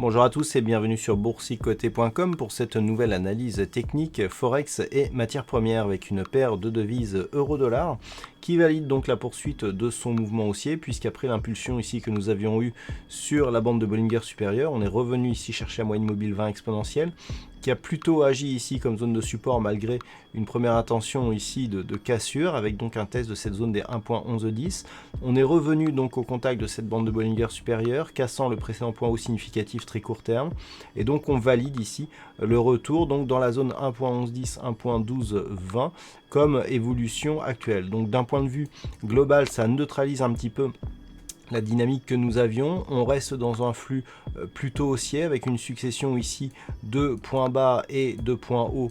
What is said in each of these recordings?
Bonjour à tous et bienvenue sur boursicoté.com pour cette nouvelle analyse technique Forex et matières premières avec une paire de devises euro-dollar qui valide donc la poursuite de son mouvement haussier puisqu'après l'impulsion ici que nous avions eue sur la bande de Bollinger supérieure, on est revenu ici chercher la moyenne mobile 20 exponentielle qui a plutôt agi ici comme zone de support malgré une première intention ici de cassure avec donc un test de cette zone des 1.1110. On est revenu donc au contact de cette bande de Bollinger supérieure cassant le précédent point haut significatif très court terme et donc on valide ici le retour donc dans la zone 1.1110, 1.1220 comme évolution actuelle. Donc d'un point de vue global, ça neutralise un petit peu la dynamique que nous avions. On reste dans un flux plutôt haussier avec une succession ici de points bas et de points hauts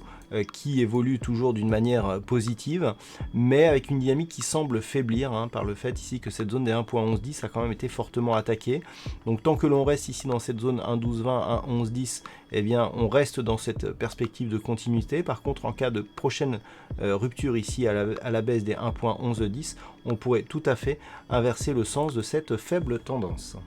qui évoluent toujours d'une manière positive, mais avec une dynamique qui semble faiblir par le fait ici que cette zone des 1.1110 a quand même été fortement attaquée. Donc tant que l'on reste ici dans cette zone 1.1220, 1.1110, eh bien on reste dans cette perspective de continuité. Par contre, en cas de prochaine rupture ici à la baisse des 1.1110, on pourrait tout à fait inverser le sens de cette faible tendance.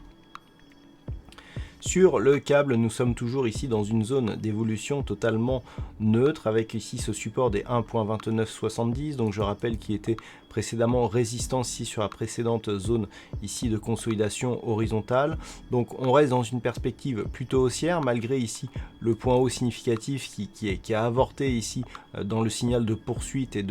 Sur le câble, nous sommes toujours ici dans une zone d'évolution totalement neutre avec ici ce support des 1.2970, donc je rappelle qu'il était précédemment résistance ici sur la précédente zone ici de consolidation horizontale. Donc on reste dans une perspective plutôt haussière malgré ici le point haut significatif qui a avorté ici dans le signal de poursuite et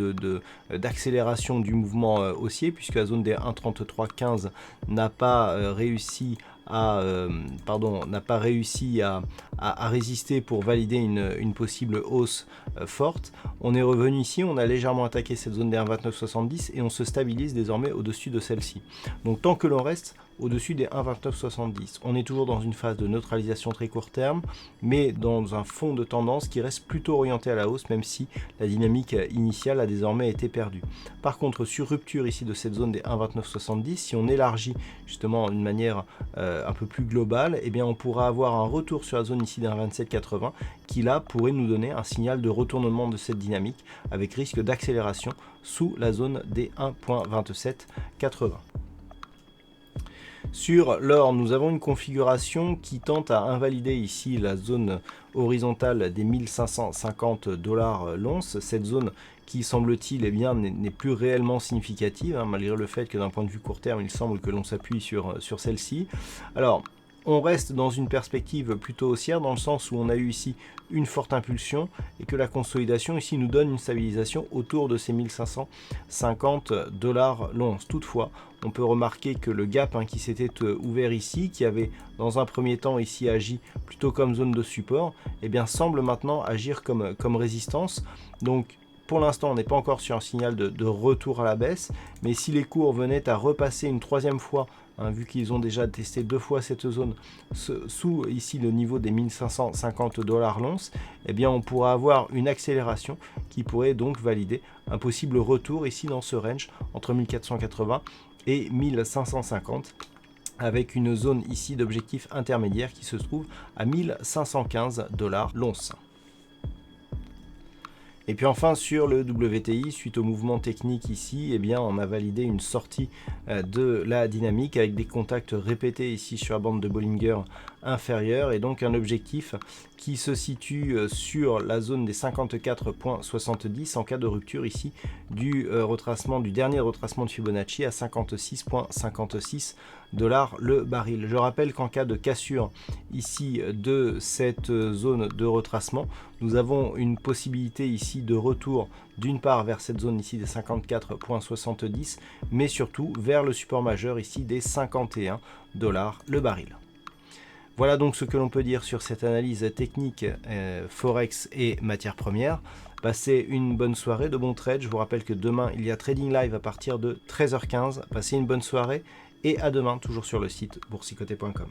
d'accélération du mouvement haussier puisque la zone des 1.3315 n'a pas réussi à résister pour valider une possible hausse forte. On est revenu ici, on a légèrement attaqué cette zone des 1.2970 et on se stabilise désormais au-dessus de celle-ci. Donc tant que l'on reste au-dessus des 1.2970, on est toujours dans une phase de neutralisation très court terme, mais dans un fond de tendance qui reste plutôt orienté à la hausse, même si la dynamique initiale a désormais été perdue. Par contre, sur rupture ici de cette zone des 1.2970, si on élargit justement d'une manière un peu plus globale, eh bien on pourra avoir un retour sur la zone ici des 1.2780 qui là pourrait nous donner un signal de retournement de cette dynamique avec risque d'accélération sous la zone des 1.2780. Sur l'or, nous avons une configuration qui tente à invalider ici la zone horizontale des 1550 $ l'once. Cette zone qui, semble-t-il, n'est plus réellement significative, malgré le fait que d'un point de vue court terme, il semble que l'on s'appuie sur celle-ci. Alors, on reste dans une perspective plutôt haussière dans le sens où on a eu ici une forte impulsion et que la consolidation ici nous donne une stabilisation autour de ces 1550 $ l'once. Toutefois, on peut remarquer que le gap qui s'était ouvert ici, qui avait dans un premier temps ici agi plutôt comme zone de support, eh bien semble maintenant agir comme résistance. Donc pour l'instant, on n'est pas encore sur un signal de retour à la baisse, mais si les cours venaient à repasser une troisième fois, vu qu'ils ont déjà testé deux fois cette zone sous ici le niveau des 1550 $ l'once, eh bien on pourra avoir une accélération qui pourrait donc valider un possible retour ici dans ce range entre 1480 et 1550. Avec une zone ici d'objectif intermédiaire qui se trouve à 1515 $ l'once. Et puis enfin sur le WTI, suite au mouvement technique ici, eh bien on a validé une sortie de la dynamique avec des contacts répétés ici sur la bande de Bollinger inférieure et donc un objectif qui se situe sur la zone des 54.70 en cas de rupture ici du dernier retracement de Fibonacci à 56.56 $ le baril. Je rappelle qu'en cas de cassure ici de cette zone de retracement, nous avons une possibilité ici de retour d'une part vers cette zone ici des 54.70 mais surtout vers le support majeur ici des 51 $ le baril. Voilà donc ce que l'on peut dire sur cette analyse technique Forex et matières premières. Passez une bonne soirée, de bons trades. Je vous rappelle que demain il y a Trading Live à partir de 13h15. Passez une bonne soirée et à demain toujours sur le site boursicoté.com.